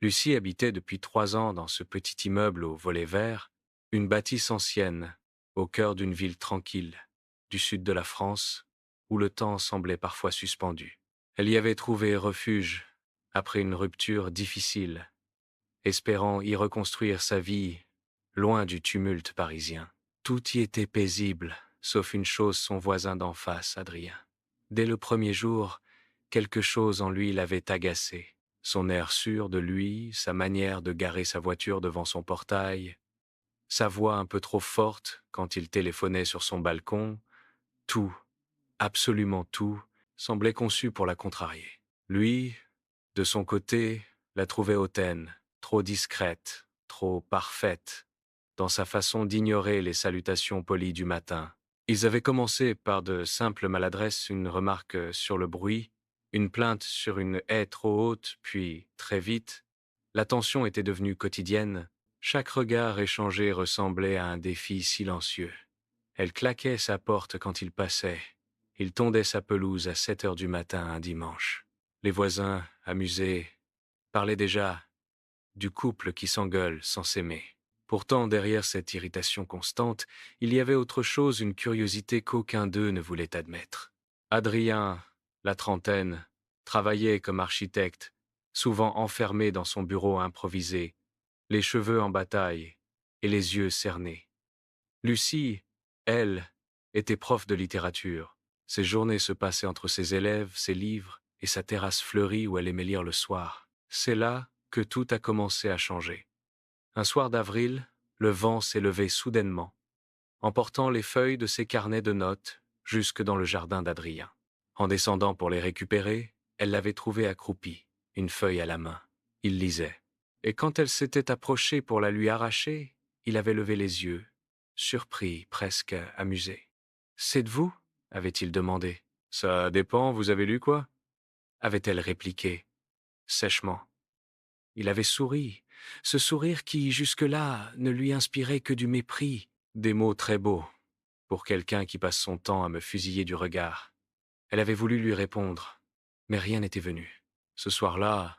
Lucie habitait depuis 3 ans dans ce petit immeuble au volet vert, une bâtisse ancienne, au cœur d'une ville tranquille, du sud de la France, où le temps semblait parfois suspendu. Elle y avait trouvé refuge après une rupture difficile, espérant y reconstruire sa vie, loin du tumulte parisien. Tout y était paisible, sauf une chose, son voisin d'en face, Adrien. Dès le premier jour, quelque chose en lui l'avait agacé. Son air sûr de lui, sa manière de garer sa voiture devant son portail, sa voix un peu trop forte quand il téléphonait sur son balcon, tout, absolument tout, semblait conçu pour la contrarier. Lui, de son côté, la trouvait hautaine, trop discrète, trop parfaite, dans sa façon d'ignorer les salutations polies du matin. Ils avaient commencé par de simples maladresses, une remarque sur le bruit, une plainte sur une haie trop haute, puis, très vite, la tension était devenue quotidienne. Chaque regard échangé ressemblait à un défi silencieux. Elle claquait sa porte quand il passait. Il tondait sa pelouse à 7 heures du matin un dimanche. Les voisins, amusés, parlaient déjà du couple qui s'engueule sans s'aimer. Pourtant, derrière cette irritation constante, il y avait autre chose, une curiosité qu'aucun d'eux ne voulait admettre. Adrien, la trentaine, travaillait comme architecte, souvent enfermé dans son bureau improvisé, les cheveux en bataille et les yeux cernés. Lucie, elle, était prof de littérature. Ses journées se passaient entre ses élèves, ses livres et sa terrasse fleurie où elle aimait lire le soir. C'est là que tout a commencé à changer. Un soir d'avril, le vent s'est levé soudainement, emportant les feuilles de ses carnets de notes jusque dans le jardin d'Adrien. En descendant pour les récupérer, elle l'avait trouvé accroupi, une feuille à la main. Il lisait. Et quand elle s'était approchée pour la lui arracher, il avait levé les yeux, surpris, presque amusé. « C'est de vous ?» avait-il demandé. « Ça dépend, vous avez lu quoi ?» avait-elle répliqué, sèchement. Il avait souri, ce sourire qui, jusque-là, ne lui inspirait que du mépris, des mots très beaux, pour quelqu'un qui passe son temps à me fusiller du regard. Elle avait voulu lui répondre, mais rien n'était venu. Ce soir-là,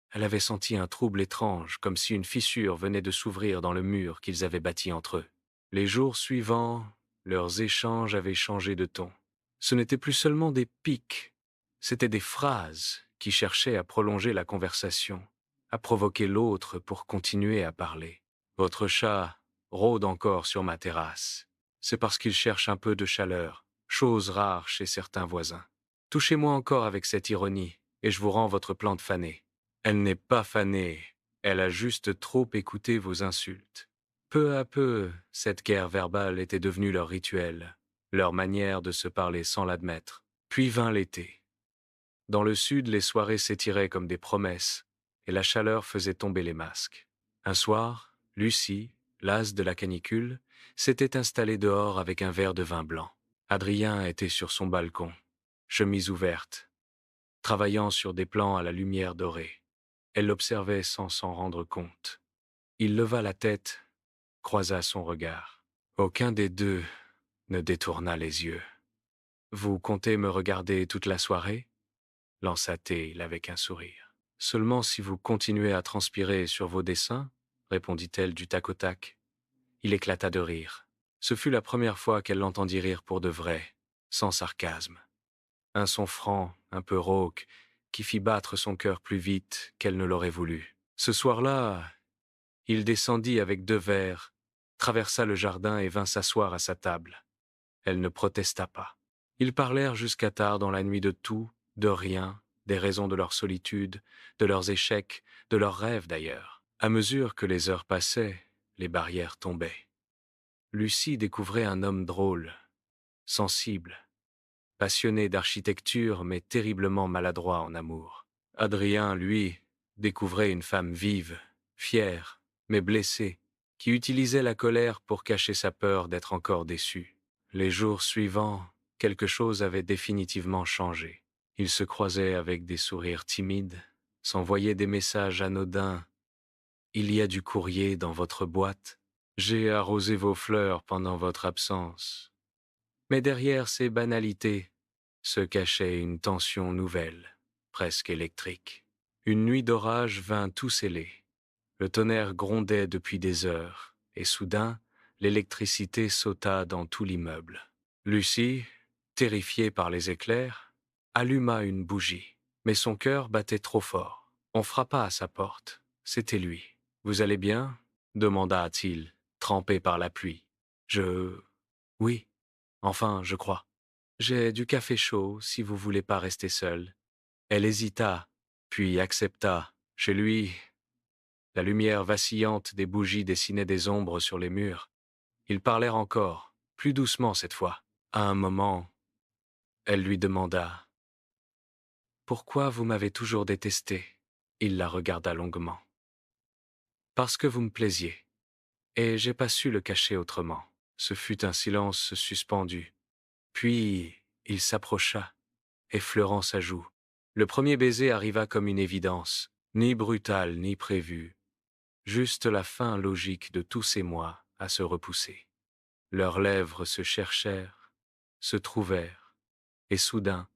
elle avait senti un trouble étrange, comme si une fissure venait de s'ouvrir dans le mur qu'ils avaient bâti entre eux. Les jours suivants, leurs échanges avaient changé de ton. Ce n'était plus seulement des piques, c'étaient des phrases qui cherchaient à prolonger la conversation, à provoquer l'autre pour continuer à parler. « Votre chat rôde encore sur ma terrasse. C'est parce qu'il cherche un peu de chaleur, chose rare chez certains voisins. Touchez-moi encore avec cette ironie, et je vous rends votre plante fanée. » Elle n'est pas fanée, elle a juste trop écouté vos insultes. Peu à peu, cette guerre verbale était devenue leur rituel, leur manière de se parler sans l'admettre. Puis vint l'été. Dans le sud, les soirées s'étiraient comme des promesses, et la chaleur faisait tomber les masques. Un soir, Lucie, lasse de la canicule, s'était installée dehors avec un verre de vin blanc. Adrien était sur son balcon, chemise ouverte, travaillant sur des plans à la lumière dorée. Elle l'observait sans s'en rendre compte. Il leva la tête, croisa son regard. Aucun des deux ne détourna les yeux. « Vous comptez me regarder toute la soirée ?» lança-t-il avec un sourire. « Seulement si vous continuez à transpirer sur vos dessins, répondit-elle du tac au tac. Il éclata de rire. Ce fut la première fois qu'elle l'entendit rire pour de vrai, sans sarcasme. Un son franc, un peu rauque, qui fit battre son cœur plus vite qu'elle ne l'aurait voulu. Ce soir-là, il descendit avec 2 verres, traversa le jardin et vint s'asseoir à sa table. Elle ne protesta pas. Ils parlèrent jusqu'à tard dans la nuit de tout, de rien, des raisons de leur solitude, de leurs échecs, de leurs rêves d'ailleurs. À mesure que les heures passaient, les barrières tombaient. Lucie découvrait un homme drôle, sensible, passionné d'architecture mais terriblement maladroit en amour. Adrien, lui, découvrait une femme vive, fière, mais blessée, qui utilisait la colère pour cacher sa peur d'être encore déçue. Les jours suivants, quelque chose avait définitivement changé. Ils se croisaient avec des sourires timides, s'envoyaient des messages anodins. « Il y a du courrier dans votre boîte. J'ai arrosé vos fleurs pendant votre absence. » Mais derrière ces banalités se cachait une tension nouvelle, presque électrique. Une nuit d'orage vint tout sceller. Le tonnerre grondait depuis des heures, et soudain, l'électricité sauta dans tout l'immeuble. Lucie, terrifiée par les éclairs, alluma une bougie, mais son cœur battait trop fort. On frappa à sa porte. C'était lui. « Vous allez bien ?» demanda-t-il, trempé par la pluie. « Oui, enfin, je crois. J'ai du café chaud, si vous voulez pas rester seule. » Elle hésita, puis accepta. Chez lui, la lumière vacillante des bougies dessinait des ombres sur les murs. Ils parlèrent encore, plus doucement cette fois. À un moment, elle lui demanda « Pourquoi vous m'avez toujours détesté ?» Il la regarda longuement. « Parce que vous me plaisiez, et j'ai pas su le cacher autrement. » Ce fut un silence suspendu. Puis il s'approcha, effleurant sa joue. Le premier baiser arriva comme une évidence, ni brutal ni prévu, juste la fin logique de tous ces mois à se repousser. Leurs lèvres se cherchèrent, se trouvèrent, et soudain,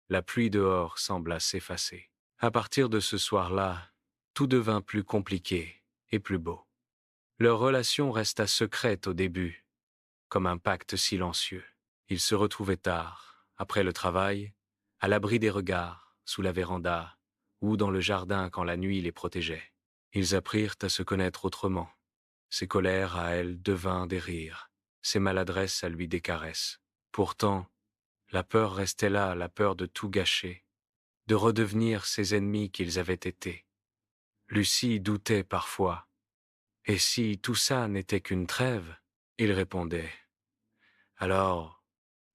la pluie dehors sembla s'effacer. À partir de ce soir-là, tout devint plus compliqué et plus beau. Leur relation resta secrète au début, comme un pacte silencieux. Ils se retrouvaient tard, après le travail, à l'abri des regards, sous la véranda, ou dans le jardin quand la nuit les protégeait. Ils apprirent à se connaître autrement. Ses colères à elle devinrent des rires, ses maladresses à lui des caresses. Pourtant, la peur restait là, la peur de tout gâcher, de redevenir ces ennemis qu'ils avaient été. Lucie doutait parfois. Et si tout ça n'était qu'une trêve, il répondait. Alors,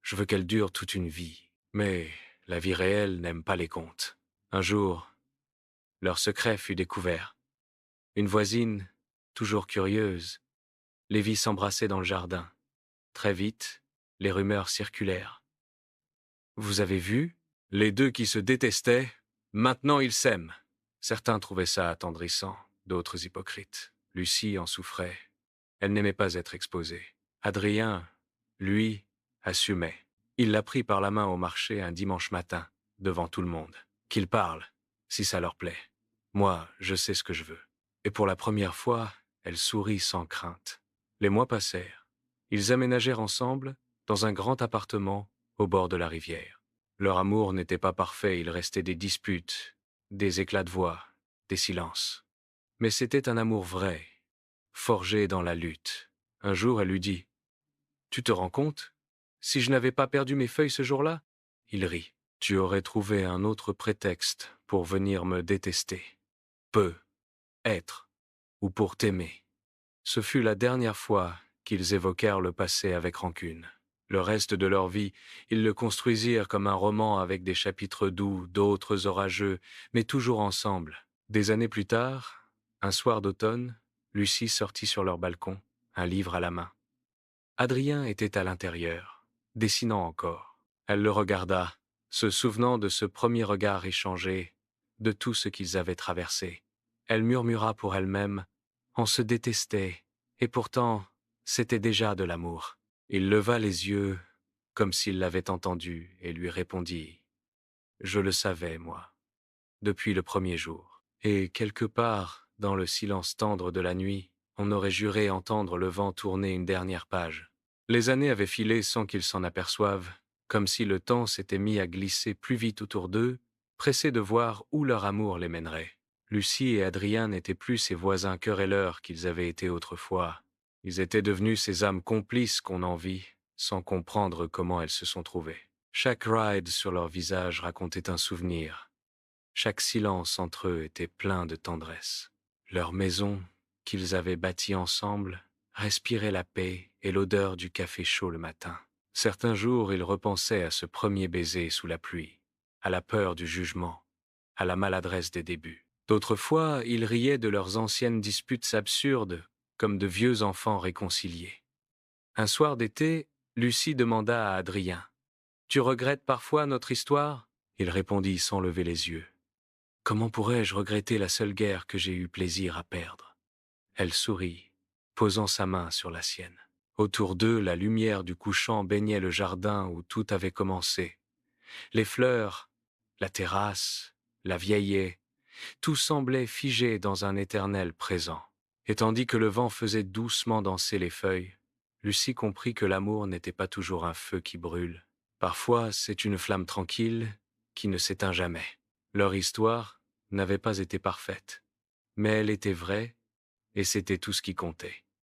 je veux qu'elle dure toute une vie. Mais la vie réelle n'aime pas les contes. Un jour, leur secret fut découvert. Une voisine, toujours curieuse, les vit s'embrasser dans le jardin. Très vite, les rumeurs circulèrent. Vous avez vu? Les deux qui se détestaient, maintenant ils s'aiment. Certains trouvaient ça attendrissant, d'autres hypocrites. Lucie en souffrait. Elle n'aimait pas être exposée. Adrien, lui, assumait. Il l'a pris par la main au marché un dimanche matin, devant tout le monde. Qu'ils parlent, si ça leur plaît. Moi, je sais ce que je veux. Et pour la première fois, elle sourit sans crainte. Les mois passèrent. Ils aménagèrent ensemble, dans un grand appartement, au bord de la rivière. Leur amour n'était pas parfait, il restait des disputes, des éclats de voix, des silences. Mais c'était un amour vrai, forgé dans la lutte. Un jour, elle lui dit « Tu te rends compte? Si je n'avais pas perdu mes feuilles ce jour-là ?» Il rit. « Tu aurais trouvé un autre prétexte pour venir me détester. Peu, être, ou pour t'aimer. » Ce fut la dernière fois qu'ils évoquèrent le passé avec rancune. Le reste de leur vie, ils le construisirent comme un roman avec des chapitres doux, d'autres orageux, mais toujours ensemble. Des années plus tard, un soir d'automne, Lucie sortit sur leur balcon, un livre à la main. Adrien était à l'intérieur, dessinant encore. Elle le regarda, se souvenant de ce premier regard échangé, de tout ce qu'ils avaient traversé. Elle murmura pour elle-même « On se détestait, et pourtant, c'était déjà de l'amour. » Il leva les yeux, comme s'il l'avait entendu, et lui répondit « Je le savais, moi, depuis le premier jour. » Et quelque part, dans le silence tendre de la nuit, on aurait juré entendre le vent tourner une dernière page. Les années avaient filé sans qu'ils s'en aperçoivent, comme si le temps s'était mis à glisser plus vite autour d'eux, pressés de voir où leur amour les mènerait. Lucie et Adrien n'étaient plus ces voisins querelleurs qu'ils avaient été autrefois. Ils étaient devenus ces âmes complices qu'on envie, sans comprendre comment elles se sont trouvées. Chaque ride sur leur visage racontait un souvenir. Chaque silence entre eux était plein de tendresse. Leur maison, qu'ils avaient bâtie ensemble, respirait la paix et l'odeur du café chaud le matin. Certains jours, ils repensaient à ce premier baiser sous la pluie, à la peur du jugement, à la maladresse des débuts. D'autres fois, ils riaient de leurs anciennes disputes absurdes, comme de vieux enfants réconciliés. Un soir d'été, Lucie demanda à Adrien « Tu regrettes parfois notre histoire ?» Il répondit sans lever les yeux « Comment pourrais-je regretter la seule guerre que j'ai eu plaisir à perdre ?» Elle sourit, posant sa main sur la sienne. Autour d'eux, la lumière du couchant baignait le jardin où tout avait commencé. Les fleurs, la terrasse, la vieille haie, Tout semblait figé dans un éternel présent. Et tandis que le vent faisait doucement danser les feuilles, Lucie comprit que l'amour n'était pas toujours un feu qui brûle. Parfois, c'est une flamme tranquille qui ne s'éteint jamais. Leur histoire n'avait pas été parfaite, mais elle était vraie, et c'était tout ce qui comptait.